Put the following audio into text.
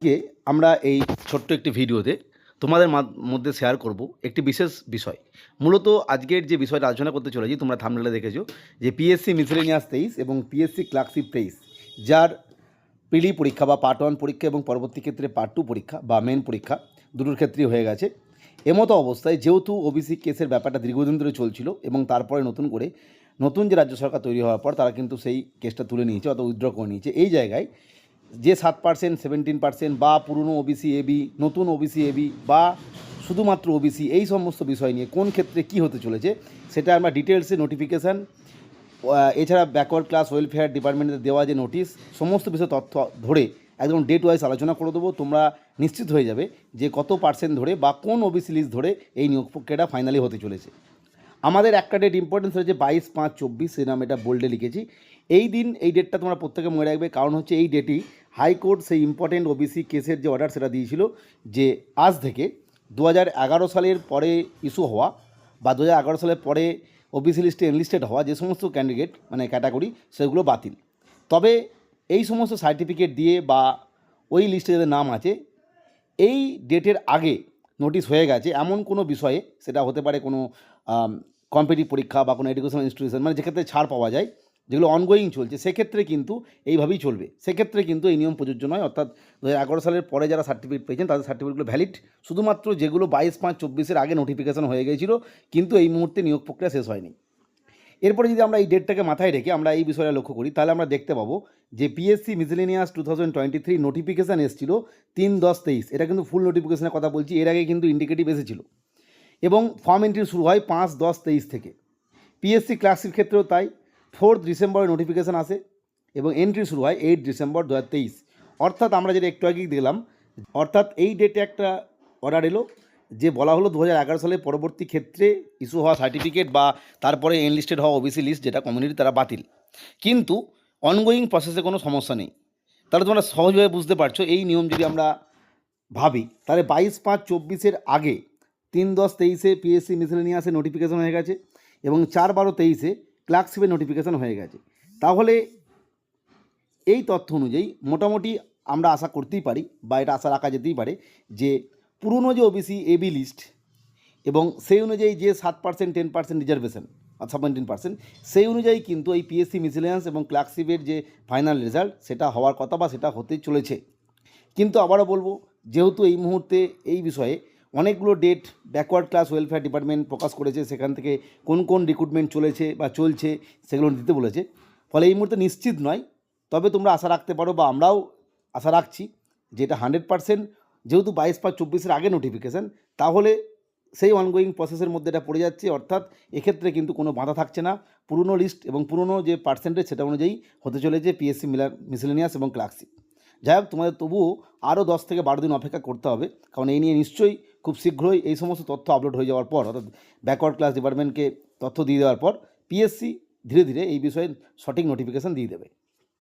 আজকে আমরা এই ছোট্ট একটি ভিডিওতে তোমাদের মধ্যে শেয়ার করব একটি বিশেষ বিষয়। মূলত আজকের যে বিষয়টা আলোচনা করতে চলেছি, তোমরা থাম্বনেলে দেখেছো যে পিএসসি মিসেলেনিয়াস 23 এবং পিএসসি ক্লার্কশিপ 23, যার প্রিলি পরীক্ষা বা পার্ট 1 পরীক্ষা এবং পরবর্তী ক্ষেত্রে পার্ট 2 পরীক্ষা বা মেন পরীক্ষা দুটোর ক্ষেত্রেই হয়ে গেছে। এমতো অবস্থায় যেহেতু ওবিসি কেসের ব্যাপারটা দীর্ঘদিন ধরে চলছিল এবং তারপরে নতুন যে রাজ্য সরকার তৈরি হওয়ার পর তারা কিন্তু সেই কেসটা তুলে নিয়েছে অথবা উইথড্র করে নিয়েছে। এই জায়গায় যে 7%, 17% বা পুরনো ওবিসি এবি, নতুন ওবিসি এবি বা শুধুমাত্র ওবিসি, এই সমস্ত বিষয় নিয়ে কোন ক্ষেত্রে কী হতে চলেছে সেটা আমরা ডিটেলসে নোটিফিকেশান, এছাড়া ব্যাকওয়ার্ড ক্লাস ওয়েলফেয়ার ডিপার্টমেন্টের দেওয়া যে নোটিশ, সমস্ত বিষয় তথ্য ধরে একদম ডেট ওয়াইজ আলোচনা করে দেবো। তোমরা নিশ্চিত হয়ে যাবে যে কত পার্সেন্ট ধরে বা কোন ওবিসি লিস্ট ধরে এই নিয়োগ প্রক্রিয়াটা ফাইনালি হতে চলেছে। আমাদের একটা ডেট ইম্পর্টেন্স হয়েছে 22/5/24, সেই নাম এটা বোল্ডে লিখেছি। এই দিন এই ডেটটা তোমরা প্রত্যেকে মনে রাখবে, কারণ হচ্ছে এই ডেটই হাইকোর্ট সেই ইম্পর্টেন্ট ওবিসি কেসের যে অর্ডার সেটা দিয়েছিল যে আজ থেকে 2011 সালের পরে ইস্যু হওয়া বা 2011 সালের পরে ওবিসি লিস্টে এনলিস্টেড হওয়া যে সমস্ত ক্যান্ডিডেট মানে ক্যাটাগরি, সেগুলো বাতিল। তবে এই সমস্ত সার্টিফিকেট দিয়ে বা ওই লিস্টে যাদের নাম আছে এই ডেটের আগে নোটিশ হয়ে গেছে এমন কোনো বিষয়ে, সেটা হতে পারে কোনো কম্পিটিটিভ পরীক্ষা বা কোনো এডুকেশনাল ইনস্টিটিউশন, মানে যেক্ষেত্রে ছাড় পাওয়া যায়, যেগুলো অনগোয়িং চলছে, সেক্ষেত্রে কিন্তু এইভাবেই চলবে। সেক্ষেত্রে কিন্তু এই নিয়ম প্রযোজ্য নয়। অর্থাৎ 2011 সালের পরে যারা সার্টিফিকেট পেয়েছেন তাদের সার্টিফিকেটগুলো ভ্যালিড, শুধুমাত্র যেগুলো 22/5/24 আগে নোটিফিকেশন হয়ে গিয়েছিল কিন্তু এই মুহূর্তে নিয়োগ প্রক্রিয়া শেষ হয়নি। এরপরে যদি আমরা এই ডেটটাকে মাথায় রেখে আমরা এই বিষয়টা লক্ষ্য করি, তাহলে আমরা দেখতে পাবো যে পিএসসি মিসেলেনিয়াস 2023 নোটিফিকেশান এসেছিল 3/10/23। এটা কিন্তু ফুল নোটিফিকেশনের কথা বলছি, এর আগে কিন্তু ইন্ডিকেটিভ এসেছিল এবং ফর্ম এন্ট্রি শুরু হয় 5/10/23 থেকে। পিএসসি ক্লার্কশিপ ক্ষেত্রেও তাই, 4 ডিসেম্বরে নোটিফিকেশান আসে এবং এন্ট্রি শুরু হয় 8 ডিসেম্বর 2023। অর্থাৎ আমরা যেটা একটু আগেই দেখলাম, অর্থাৎ এই ডেটে একটা অর্ডার এলো যে বলা হলো 2011 সালের পরবর্তী ক্ষেত্রে ইস্যু হওয়া সার্টিফিকেট বা তারপরে এনলিস্টেড হওয়া ওবিসি লিস্ট যেটা কমিউনিটি, তারা বাতিল। কিন্তু অনগোয়িং প্রসেসে কোনো সমস্যা নেই। তাহলে তোমরা সহজভাবে বুঝতে পারছো এই নিয়ম যদি আমরা ভাবি, তাহলে 22/5/24 আগে 3/10/23 পিএসসি মিসেলেনিয়াসে নোটিফিকেশন হয়ে গেছে এবং 4/12/23 ক্লার্কশিপের নোটিফিকেশন হয়ে গেছে। তাহলে এই তথ্য অনুযায়ী মোটামুটি আমরা আশা করতেই পারি বা এটা আশা রাখা যেতেই পারে যে পুরনো যে ওবিসি এবি লিস্ট এবং সেই অনুযায়ী যে 7%, 10% রিজার্ভেশন আর 17%, সেই অনুযায়ী কিন্তু এই পিএসসি মিসেলেনিয়াস এবং ক্লার্কশিপের যে ফাইনাল রেজাল্ট সেটা হওয়ার কথা বা সেটা হতে চলেছে। কিন্তু আবারও বলবো, যেহেতু এই মুহূর্তে এই বিষয়ে অনেকগুলো date backward class welfare department প্রকাশ করেছে, সেখান থেকে কোন কোন রিক্রুটমেন্ট চলেছে বা চলছে সেগুলো দিতে বলেছে, ফলে এই মুহূর্তে নিশ্চিত নয়। তবে তোমরা আশা রাখতে পারো বা আমরাও আশা রাখছি যে এটা 100%, যেহেতু 22/5/24 আগে নোটিফিকেশান, তাহলে সেই অনগোয়িং প্রসেসের মধ্যে এটা পড়ে যাচ্ছে। অর্থাৎ এক্ষেত্রে কিন্তু কোনো বাধা থাকছে না, পুরনো লিস্ট এবং পুরনো যে পার্সেন্টেজ সেটা অনুযায়ী হতে চলেছে পিএসসি মিসেলেনিয়াস এবং ক্লার্কশিপ। যাই হোক, তোমাদের তবুও আরও 10 থেকে 12 দিন অপেক্ষা করতে হবে, কারণ এই নিয়ে নিশ্চয়ই খুব শীঘ্রই এই সমস্ত তথ্য আপলোড হয়ে যাওয়ার পর, অর্থাৎ ব্যাকওয়ার্ড ক্লাস ডিপার্টমেন্টকে তথ্য দিয়ে দেওয়ার পর পিএসসি ধীরে ধীরে এই বিষয়ে সঠিক নোটিফিকেশান দিয়ে দেবে।